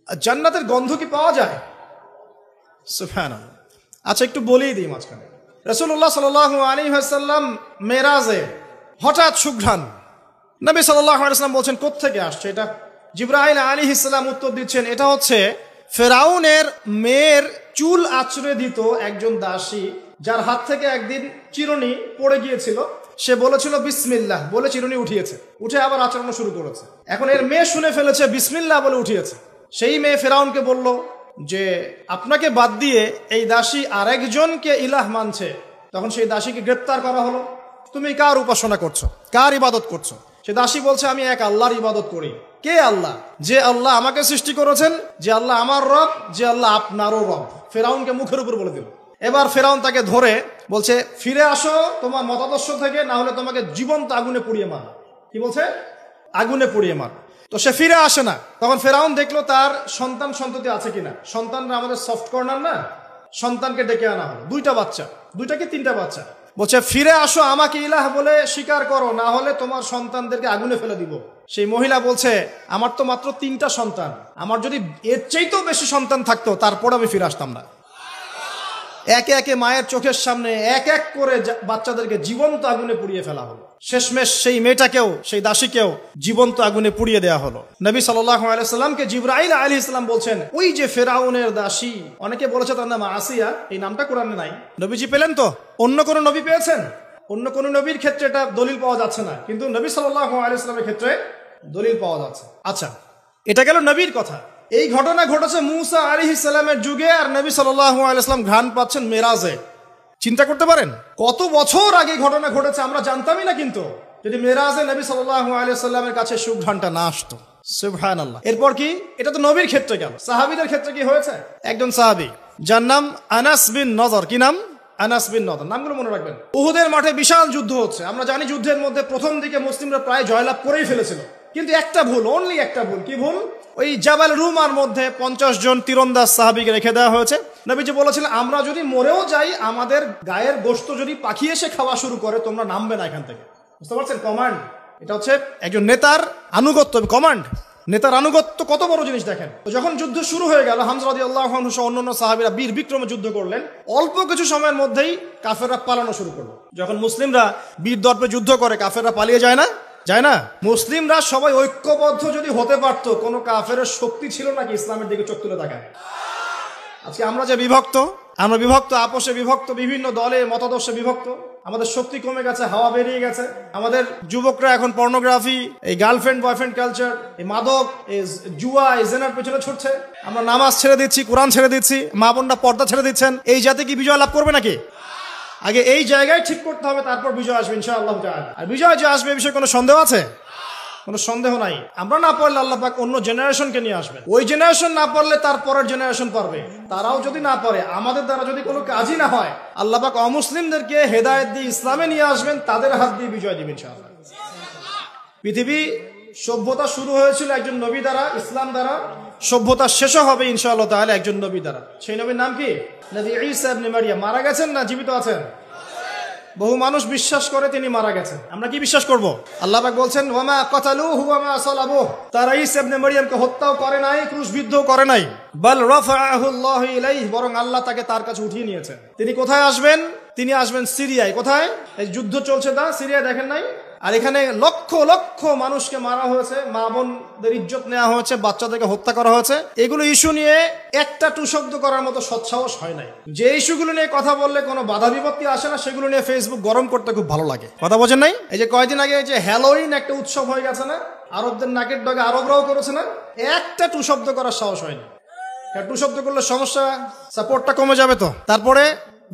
জান্নাতের গন্ধ কি পাওয়া যায়? সুবহানাল্লাহ। আচ্ছা, একটু বলেই দিই মাঝখানে। রাসূলুল্লাহ সাল্লাল্লাহু আলাইহি ওয়াসাল্লাম মেরাজে হঠাৎ সুঘ্রাণ। নবী সাল্লাল্লাহু আলাইহি ওয়াসাল্লাম বলছেন, কোত্থেকে আসছে এটা? জিবরাইল আলাইহিস সালাম উত্তর দিচ্ছেন, এটা হচ্ছে ফেরাউনের মেয়ের চুল আঁচড়ে দিত একজন দাসী, যার হাত থেকে একদিন চিরুনি পড়ে গিয়েছিল। সে বলেছিল বিসমিল্লাহ বলে চিরুনি উঠিয়েছে, উঠে আবার আচরণ শুরু করেছে। এখন এর মেয়ে শুনে ফেলেছে, বিসমিল্লাহ বলে উঠিয়েছে। সেই মেয়ে ফেরাউনকে বলল যে আপনাকে বাদ দিয়ে এই দাসী আরেকজনকে ইলাহ মানছে। তখন সেই দাসীকে গ্রেপ্তার করা হলো। তুমি কার উপাসনা করছো, কার ইবাদত করছো? সে দাসী বলছে, আমি এক আল্লাহর ইবাদত করি। কে আল্লাহ? যে আল্লাহ আমাকে সৃষ্টি করেছেন, যে আল্লাহ আমার রব, যে আল্লাহ আপনারও রব। ফেরাউনকে মুখের উপর বলে দিল। এবার ফেরাউন তাকে ধরে বলছে, ফিরে আসো তোমার মতাদর্শ থেকে, না হলে তোমাকে জীবন্ত আগুনে পুড়িয়ে মার। কি বলছে? আগুনে পুড়িয়ে মার। তো সে ফিরে আসে না। তখন ফেরাউন দেখলো তার সন্তান সন্ততি আছে কিনা। সন্তানরা আমাদের সফট কর্নার না। সন্তানকে ডেকে আনা হলো, দুইটা বাচ্চা, দুইটা কি তিনটা বাচ্চা। বলছে, ফিরে আসো, আমাকে ইলাহ বলে স্বীকার করো, না হলে তোমার সন্তানদেরকে আগুনে ফেলে দিব। সেই মহিলা বলছে, আমার তো মাত্র 3টা সন্তান, আমার যদি এর চাইতেও বেশি সন্তান থাকতো তারপর আমি ফিরে আসতাম না। একে একে মায়ের চোখের সামনে এক এক করে বাচ্চাদেরকে জীবন্ত আগুনে পুড়িয়ে ফেলা হলো। শেষমেশ সেই মেয়েটাকেও, সেই দাসীকেও জীবন্ত আগুনে পুড়িয়ে দেওয়া হলো। নবী সাল্লাল্লাহু আলাইহি সাল্লামকে জিবরাইল আলাইহিস সালাম বলছেন, ওই যে ফেরাউনের দাসী, অনেকে বলেছে তার নাম আসিয়া, এই নামটা কোরআনে নাই। নবীজি পেলেন তো? অন্য কোন নবী পেয়েছেন? অন্য কোন নবীর ক্ষেত্রে এটা দলিল পাওয়া যাচ্ছে না, কিন্তু নবী সাল্লাল্লাহু আলাইহি সাল্লামের ক্ষেত্রে দলিল পাওয়া যাচ্ছে। আচ্ছা, এটা গেল নবীর কথা। এই ঘটনা ঘটেছে মূসা আলাইহিস সালামের যুগে, আর নবী সাল্লাল্লাহু আলাইহি সাল্লাম ঘ্রাণ পাচ্ছেন মেরাজে। চিন্তা করতে পারেন কত বছর আগে ঘটনা ঘটেছে, আমরা জানতামই না। কিন্তু যদি মেরাজে নবী সাল্লাল্লাহু আলাইহি সাল্লামের কাছে সুঘ্রাণটা না আসতো। সুবহানাল্লাহ। এরপর কি? এটা তো নবীর ক্ষেত্রে গেল। সাহাবীদের ক্ষেত্রে কি হয়েছে? একজন সাহাবী যার নাম আনাস বিন নজর। কি নাম? আনাস বিন নজর। নামগুলো মনে রাখবেন। উহুদের মাঠে বিশাল যুদ্ধ হচ্ছে। আমরা জানি যুদ্ধের মধ্যে প্রথম দিকে মুসলিমরা প্রায় জয়লাভ করেই ফেলেছিল, কিন্তু একটা ভুল, অনলি একটা ভুল। কি ভুল? ওই জাবাল রুমার মধ্যে 50 জন তীরন্দাজ সাহাবীকে রেখে দেওয়া হয়েছে। নবীজি বলেছিলেন, আমরা যদি মরেও যাই, আমাদের গায়ের গোশত যদি পাখি এসে খাওয়া শুরু করে, তোমরা নামবে না এখান থেকে। বুঝতে পারছেন? কমান্ড। এটা হচ্ছে একজন নেতার আনুগত্য। কমান্ড, নেতার আনুগত্য কত বড় জিনিস দেখেন। তো যখন যুদ্ধ শুরু হয়ে গেল, হামজা রাদিয়াল্লাহু আনহু সহ অন্যান্য সাহাবীরা বীর বিক্রমে যুদ্ধ করলেন। অল্প কিছু সময়ের মধ্যেই কাফেররা পালানো শুরু করলো। যখন মুসলিমরা বীর দর্পে যুদ্ধ করে, কাফেররা পালিয়ে যায় না? যায় না? মুসলিমরা সবাই ঐক্যবদ্ধ যদি হতে পারতো, কোনো কাফের শক্তি ছিল নাকি ইসলামের দিকে চোখ তুলে তাকায়? আজকে আমরা যে বিভক্ত, আমরা বিভক্ত, আপোষে বিভক্ত, বিভিন্ন দলে মতাদর্শে বিভক্ত। আমাদের শক্তি কমে গেছে, হাওয়া বেরিয়ে গেছে। আমাদের যুবকরা এখন পর্নোগ্রাফি, এই গার্লফ্রেন্ড বয়ফ্রেন্ড কালচার, এই মাদক, এই জুয়া, এই জেনার পেছনে ছুটছে। আমরা নামাজ ছেড়ে দিচ্ছি, কোরআন ছেড়ে দিচ্ছি, মা বোনরা পর্দা ছেড়ে দিচ্ছেন। এই জাতি কি বিজয় লাভ করবে নাকি? আগে এই জায়গায় ঠিক করতে হবে, তারপর বিজয় আসবে ইনশাআল্লাহ তাআলা। আর বিজয় যে আসবে, এই বিষয়ে কোনো সন্দেহ আছে? কোনো সন্দেহ নাই। আমরা না পারলে আল্লাহ পাক অন্য জেনারেশনকে নিয়ে আসবেন। ওই জেনারেশন না পারলে তার পরের জেনারেশন পারবে। তারাও যদি না পারে, আমাদের দ্বারা যদি কোনো কাজই না হয়, আল্লাহ পাক অমুসলিমদেরকে হেদায়েত দিয়ে ইসলামে নিয়ে আসবেন, তাদের হাত দিয়ে বিজয় দিবেন ইনশাআল্লাহ। পৃথিবী সভ্যতা শুরু হয়েছিল একজন নবী দ্বারা, ইসলাম দ্বারা। সভ্যতা শেষও হবে ইনশাআল্লাহ তাআলা একজন নবী দ্বারা। সেই নবীর নাম কি? নবী ঈসা ইবনে মারইয়াম। মারা গেছেন না জীবিত আছেন? বহু মানুষ বিশ্বাস করে তিনি মারা গেছেন। আমরা কি বিশ্বাস করব? আল্লাহ পাক বলছেন, ওয়ামা কাতালুহু ওয়ামা সালাবুহু। তারা ঈসা ইবনে মারইয়ামকে হত্যাও করে নাই, ক্রুশবিদ্ধও করে নাই। বাল রাফাআহু আল্লাহু ইলাইহি, বরং আল্লাহ তাকে তার কাছে উঠিয়ে নিয়েছেন। তিনি কোথায় আসবেন? তিনি আসবেন সিরিয়ায়। কোথায়? এই যুদ্ধ চলছে তা সিরিয়ায়, দেখেন নাই? আর এখানে লক্ষ লক্ষ মানুষকে মারা হয়েছে, মা বোনদের ইজ্জত নেওয়া হয়েছে, বাচ্চাদেরকে হত্যা করা হয়েছে। এগুলো ইস্যু নিয়ে একটা টু শব্দ করার মতো সৎসাহস হয় নাই। যে ইস্যুগুলো নিয়ে কথা বললে কোনো বাধা বিপত্তি আসে না, সেগুলো নিয়ে ফেসবুক গরম করতে খুব ভালো লাগে। কথা বোঝেন নাই? এই যে কয়েকদিন আগে যে হ্যালোইন একটা উৎসব হয়ে গেছে না, আরবদের নাকের ডগে আরবরাও করেছে না, একটা টু শব্দ করার সাহস হয়নি। টু শব্দ করলে সমস্যা, সাপোর্টটা কমে যাবে। তো তারপরে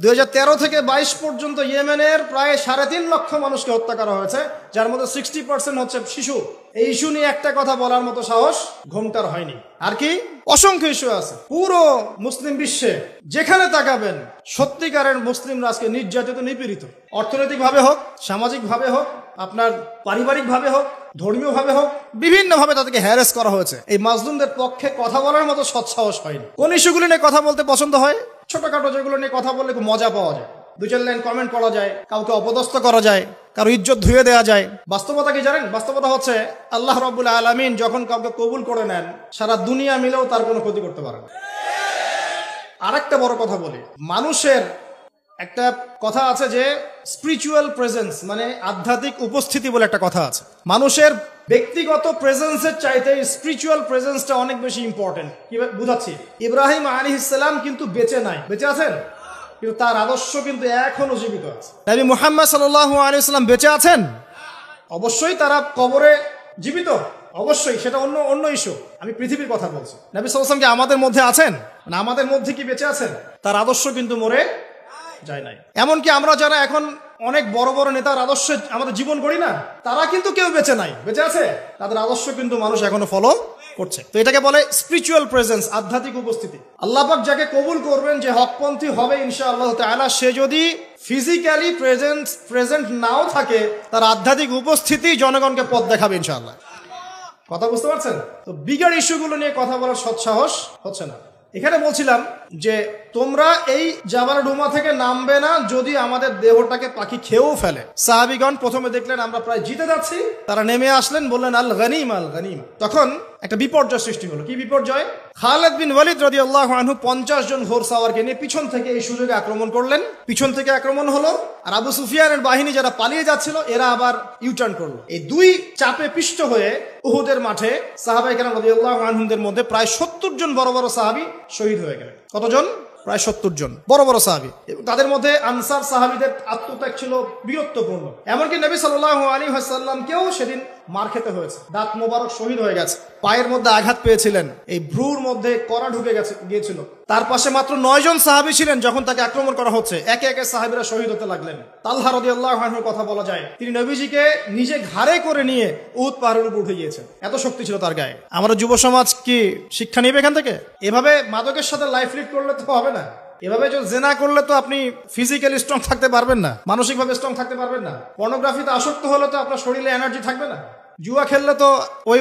2013 থেকে 22 পর্যন্ত ইয়েমেনের প্রায় 3.5 লক্ষ মানুষকে হত্যা করা হয়েছে, যার মধ্যে 60% হচ্ছে শিশু। এই ইস্যু নিয়ে একটা কথা বলার মতো সাহস ঘোমটার হয়নি। আর কি অসংখ্য ইস্যু আছে পুরো মুসলিম বিশ্বে, যেখানে তাকাবেন সত্যিকারের মুসলিমরা আজকে নির্যাতিত, নিপীড়িত। অর্থনৈতিক ভাবে হোক, সামাজিক ভাবে হোক, আপনার পারিবারিক ভাবে হোক, ধর্মীয় ভাবে হোক, বিভিন্ন ভাবে তাদেরকে হ্যারাস করা হয়েছে। এই মাজলুমদের পক্ষে কথা বলার মতো সৎসাহস হয়নি। কোন ইস্যুগুলো নিয়ে কথা বলতে পছন্দ হয়? ছোটখাটো যেগুলো নিয়ে কথা বললে খুব মজা পাওয়া যায়, 2-4 লাইন কমেন্ট করা যায়, কাউকে অপদস্থ করা যায়, কারো ইজ্জত ধুয়ে দেওয়া যায়। বাস্তবতা কি জানেন? বাস্তবতা হচ্ছে আল্লাহ রাব্বুল আলামিন যখন কাউকে কবুল করে নেন, সারা দুনিয়া মিলেও তার কোনো ক্ষতি করতে পারে না। আরেকটা বড় কথা বলি, মানুষের একটা কথা আছে যে স্পিরিচুয়াল প্রেজেন্স, মানে আধ্যাত্মিক উপস্থিতি বলে একটা কথা আছে। মানুষের ব্যক্তিগত প্রেজেন্সের চাইতে স্পিরিচুয়াল প্রেজেন্সটা অনেক বেশি ইম্পর্টেন্ট। কি বুঝাচ্ছি? ইব্রাহিম আলাইহিস সালাম কিন্তু বেঁচে নাই, বেঁচে আছেন, কিন্তু তার আদর্শ কিন্তু এখনো জীবিত আছে। নবী মুহাম্মদ সাল্লাল্লাহু আলাইহি ওয়াসাল্লাম বেঁচে আছেন, অবশ্যই তারা কবরে জীবিত, অবশ্যই সেটা অন্য ইস্যু। আমি পৃথিবীর কথা বলছি। নবী সাল্লাল্লাহু আলাইহি ওয়াসাল্লাম কি আমাদের মধ্যে আছেন? মানে আমাদের মধ্যে কি বেঁচে আছেন? তার আদর্শ কিন্তু মরে যায় নাই। এমনকি আমরা যারা এখন অনেক বড় বড় নেতার আদর্শে আমাদের জীবন গড়ি না, তারা কিন্তু কেউ বেঁচে নাই, বেঁচে আছে, তাদের আদর্শ কিন্তু মানুষ এখনো ফলো করছে। তো এটাকে বলে স্পিরিচুয়াল প্রেজেন্স, আধ্যাত্মিক উপস্থিতি। আল্লাহ পাক যাকে কবুল করবেন, যে হকপন্থী হবে ইনশাআল্লাহ তাআলা, সে যদি ফিজিক্যালি প্রেজেন্ট নাও থাকে, তার আধ্যাত্মিক উপস্থিতি জনগণকে পথ দেখাবে ইনশাআল্লাহ। কথা বুঝতে পারছেন? তো বিগার ইস্যুগুলো নিয়ে কথা বলার সৎসাহস হচ্ছে না। এখানে বলছিলাম যে তোমরা এই জাবাল রুমা থেকে নামবে না যদি আমাদের দেহটাকে পাখি খেয়েও ফেলে। সাহাবীগণ প্রথমে দেখলেন আমরা প্রায় জিতে যাচ্ছি, তারা নেমে আসলেন, বললেন আল গনিমা আল গনিমা। তখন একটা বিপর্যয় সৃষ্টি হলো। কি বিপর্যয়? খালিদ বিন ওয়ালিদ রাদিয়াল্লাহু আনহু 50 জন ঘোড়সাওয়ারকে নিয়ে পিছন থেকে এই সুযোগে আক্রমণ করলেন। পিছন থেকে আক্রমণ হলো, আর আবু সুফিয়ানের বাহিনী যারা পালিয়ে যাচ্ছিল এরা আবার ইউটার্ন করলো। এই দুই চাপে পিষ্ট হয়ে উহুদের মাঠে সাহাবায়ে কেরাম রাদিয়াল্লাহু আনহুদের মধ্যে প্রায় 70 জন বড় বড় সাহাবী শহীদ হয়ে গেলেন। কতজন? প্রায় 70 জন বড় বড় সাহাবী। এবং তাদের মধ্যে আনসার সাহাবীদের আত্মত্যাগ ছিল বীরত্বপূর্ণ। এমনকি নবী সাল্লাল্লাহু আলাইহি ওয়াসাল্লামকেও সেদিন মার খেতে হয়েছে, দাঁত মোবারক শহীদ হয়ে গেছে, পায়ের মধ্যে আঘাত পেয়েছিলেন, এই ভ্রুর মধ্যে কড়া ঢুকে গিয়েছিল। তার পাশে মাত্র 9 জন সাহাবী ছিলেন যখন তাকে আক্রমণ করা হচ্ছে। একে একে সাহাবীরা শহীদ হতে লাগলেন। তালহা রাদিয়াল্লাহু আনহুর কথা বলা যায়, তিনি নবীজিকে নিজে ঘাড়ে করে নিয়ে উহুদ পাহাড়ের উপর উঠে গিয়েছেন, এত শক্তি ছিল তার গায়ে। আমরা যুব সমাজ কি শিক্ষা নেবে এখান থেকে? এভাবে মাদকের সাথে লাইফ লিড করলে তো হবে না। এভাবে যদি জেনা করলে তো আপনি ফিজিক্যালি স্ট্রং থাকতে পারবেন না, মানসিকভাবে স্ট্রং থাকতে পারবেন না। পর্নোগ্রাফিতে আসক্ত হলে তো আপনার শরীরে এনার্জি থাকবে না। জুয়া খেললে তো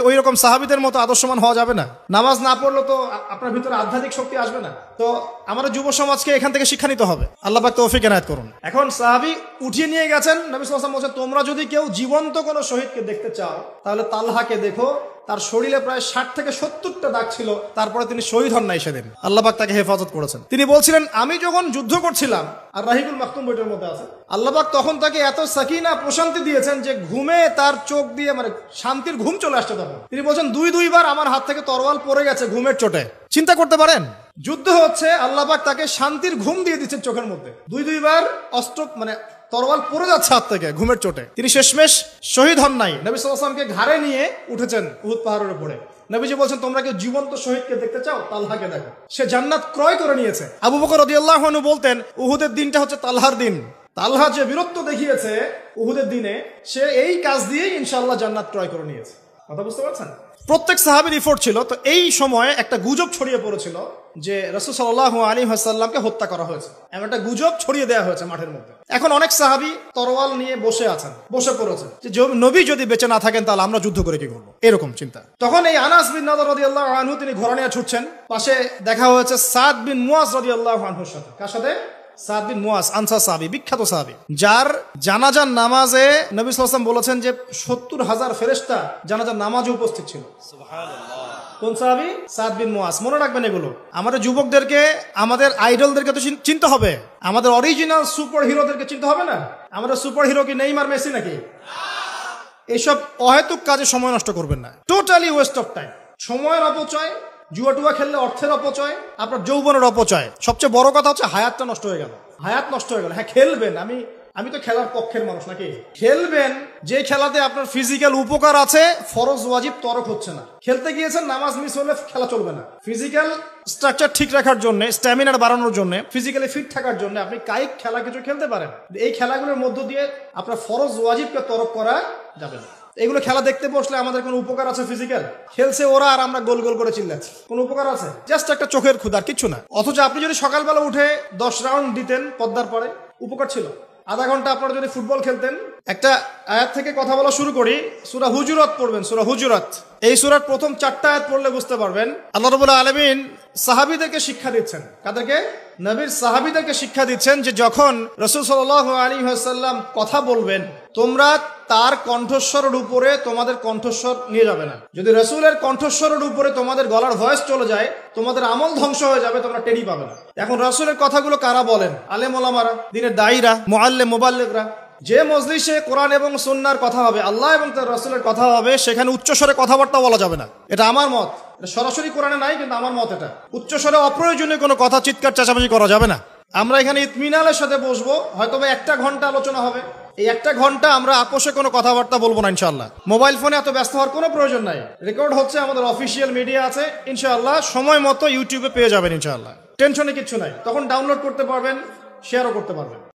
ওই রকম সাহাবীদের মতো আদর্শমান হওয়া যাবে না। নামাজ না পড়লে তো আপনার ভিতরে আধ্যাত্মিক শক্তি আসবে না। তো আমাদের যুব সমাজকে এখান থেকে শিক্ষা নিতে হবে। আল্লাহ পাক তৌফিক এনায়েত করুন। এখন সাহাবী উঠিয়ে নিয়ে গেছেন। নবী সাল্লাল্লাহু আলাইহি ওয়াসাল্লাম বলেছেন, তোমরা যদি কেউ জীবন্ত কোনো শহীদকে দেখতে চাও তাহলে তালহাকে দেখো, তার শরীরে প্রায় 60 থেকে 70টা দাগ ছিল, তারপরে তিনি শহীদ হন নাই সেদিন। আল্লাহ পাক তাকে হেফাজত করেছেন। তিনি বলছিলেন, আমি যখন যুদ্ধ করছিলাম, আর রাহিকুল মাকতুম বইটার মধ্যে আছে, আল্লাহ পাক তখন তাকে এত সাকিনা প্রশান্তি দিয়েছেন যে ঘুমে তার চোখ দিয়ে মানে শান্তির ঘুম চলে আসছে। তখন তিনি বলছেন, দুইবার আমার হাত থেকে তরোয়াল পড়ে গেছে ঘুমের চোটে। চিন্তা করতে পারেন, যুদ্ধ হচ্ছে, আল্লাহ পাক তাকে শান্তির ঘুম দিয়ে দিচ্ছেন চোখের মধ্যে। দুইবার অস্ত্র মানে তরোয়াল পড়ে যাচ্ছে হাত থেকে ঘুমের চোটে। তিনি শেষমেশ শহীদ হন নাই। নবী সাল্লাল্লাহু আলাইহি ওয়াসাল্লামকে ঘাড়ে নিয়ে উঠেছেন উহুদ পাহাড়ের উপরে। নবীজি বলছেন, তোমরা কেউ জীবন্ত শহীদকে দেখতে চাও, তালহাকে দেখো, সে জান্নাত ক্রয় করে নিয়েছে। আবু বকর রাদিয়াল্লাহু আনহু বলতেন, উহুদের দিনটা হচ্ছে তালহার দিন। তালহা যে বীরত্ব দেখিয়েছে উহুদের দিনে, সে এই কাজ দিয়েই ইনশাআল্লাহ জান্নাত ক্রয় করে নিয়েছে। কথা বুঝতে পারছেন? প্রত্যেক সাহাবীর এফোর্ট ছিল। তো এই সময়ে একটা গুজব ছড়িয়ে পড়েছিল যে রাসূল সাল্লাল্লাহু আলাইহি ওয়াসাল্লামকে হত্যা করা হয়েছে। এমন একটা গুজব ছড়িয়ে দেওয়া হয়েছে মাঠের মধ্যে। এখন অনেক সাহাবী তরোয়াল নিয়ে বসে পড়েছেন যে নবী যদি বেঁচে না থাকেন তাহলে আমরা যুদ্ধ করে কি করব, এরকম চিন্তা। তখন এই আনাস বিন নাদর রাদিয়াল্লাহু আনহু তিনি ঘোড়া নিয়ে ছুটছেন। পাশে দেখা হয়েছে সাদ বিন মুয়াজ রাদিয়াল্লাহু আনহুর সাথে। কার সাথে? সাদ বিন মুয়াজ, আনসার সাহাবী, বিখ্যাত সাহাবী, যার জানাজার নামাজে নবী সাল্লাল্লাহু আলাইহি ওয়াসাল্লাম বলেছেন যে 70,000 ফেরেশতা জানাজার নামাজে উপস্থিত ছিল। সুবহানাল্লাহ। কোন সাহাবী? সাদ বিন মুয়াজ। মনে রাখবেন এগুলো। আমাদের যুবকদেরকে, আমাদের আইডলদেরকে তো চিনতে হবে, আমাদের অরিজিনাল সুপার হিরোদেরকে চিনতে হবে না। আমাদের সুপার হিরো কি নেইমার, মেসি নাকি? এইসব অহেতুক কাজে সময় নষ্ট করবেন না। টোটালি ওয়েস্ট অফ টাইম, সময়ের অপচয়। জুয়া টুয়া খেললে অর্থের অপচয়, আপনার যৌবনের অপচয়। সবচেয়ে বড় কথা হচ্ছে হায়াতটা নষ্ট হয়ে গেল। হায়াত নষ্ট হয়ে গেল। হ্যাঁ, খেলবেন, আমি তো খেলার পক্ষের মানুষ নাকি। খেলবেন যে খেলাতে আপনার ফিজিক্যাল উপকার আছে, ফরজ ওয়াজিব তরক হচ্ছে না। খেলতে গিয়েছেন, নামাজ মিস হলে খেলা চলবে না। ফিজিক্যাল স্ট্রাকচার ঠিক রাখার জন্য, স্ট্যামিনার বাড়ানোর জন্য, ফিজিক্যালি ফিট থাকার জন্য আপনি কায়িক খেলা কিছু খেলতে পারেন। এই খেলাগুলোর মধ্য দিয়ে আপনার ফরজ ওয়াজিবকে তরক করা যাবে না। এগুলো খেলা দেখতে বসলে আমাদের কোনো উপকার আছে? ফিজিক্যাল খেলছে ওরা আর আমরা গোল গোল করে চিল্লাচ্ছি, কোনো উপকার আছে? জাস্ট একটা চোখের ক্ষুধার, কিচ্ছু না। অথচ আপনি যদি সকালবেলা উঠে 10 রাউন্ড দিতেন পদ্মার পরে, উপকার ছিল। আধা ঘন্টা আপনারা যদি ফুটবল খেলতেন। একটা আয়াত থেকে কথা বলা শুরু করি। সূরা হুজুরাত পড়বেন, সূরা হুজুরাত। এই সূরার প্রথম 4টা আয়াত পড়লে বুঝতে পারবেন আল্লাহ রাব্বুল আলামিন সাহাবীদেরকে শিক্ষা দিচ্ছেন। কাদেরকে? নবীর সাহাবীদেরকে শিক্ষা দিচ্ছেন যে যখন রাসূল সাল্লাল্লাহু আলাইহি ওয়াসাল্লাম কথা বলবেন, তোমরা তার কণ্ঠস্বরের উপরে তোমাদের কণ্ঠস্বর নিয়ে যাবে না। যদি রাসূলের কণ্ঠস্বরের উপরে তোমাদের গলার ভয়েস চলে যায়, তোমাদের আমল ধ্বংস হয়ে যাবে, তোমরা টেরই পাবে না। এখন রাসূলের কথাগুলো কারা বলেন? আলেম ওলামারা, দ্বীনের দায়ীরা, মুআল্লিম মুবাল্লিগরা। যে মজলিসে কোরআন এবং সুন্নাহর কথা হবে, আল্লাহ এবং তার রাসূলের কথা হবে, সেখানে উচ্চস্বরে কথাবার্তা বলা যাবে না। এটা আমার মত। এটা সরাসরি কোরআনে নাই, কিন্তু আমার মত এটা। উচ্চস্বরে অপ্রয়োজনীয় কোনো কথা চিৎকার চেঁচামেচি করা যাবে না। আমরা এখানে ইতমিনানের সাথে বসবো, হয়তো 1 ঘন্টা আলোচনা হবে। এই 1 ঘন্টা আমরা আপোষে কোনো কথাবার্তা বলবো না ইনশাআল্লাহ। মোবাইল ফোনে এত ব্যস্ত হওয়ার কোনো প্রয়োজন নাই। রেকর্ড হচ্ছে, আমাদের অফিসিয়াল মিডিয়া আছে, ইনশাআল্লাহ সময় মতো ইউটিউবে পেয়ে যাবেন ইনশাআল্লাহ। টেনশনে কিচ্ছু নাই। তখন ডাউনলোড করতে পারবেন, শেয়ারও করতে পারবেন।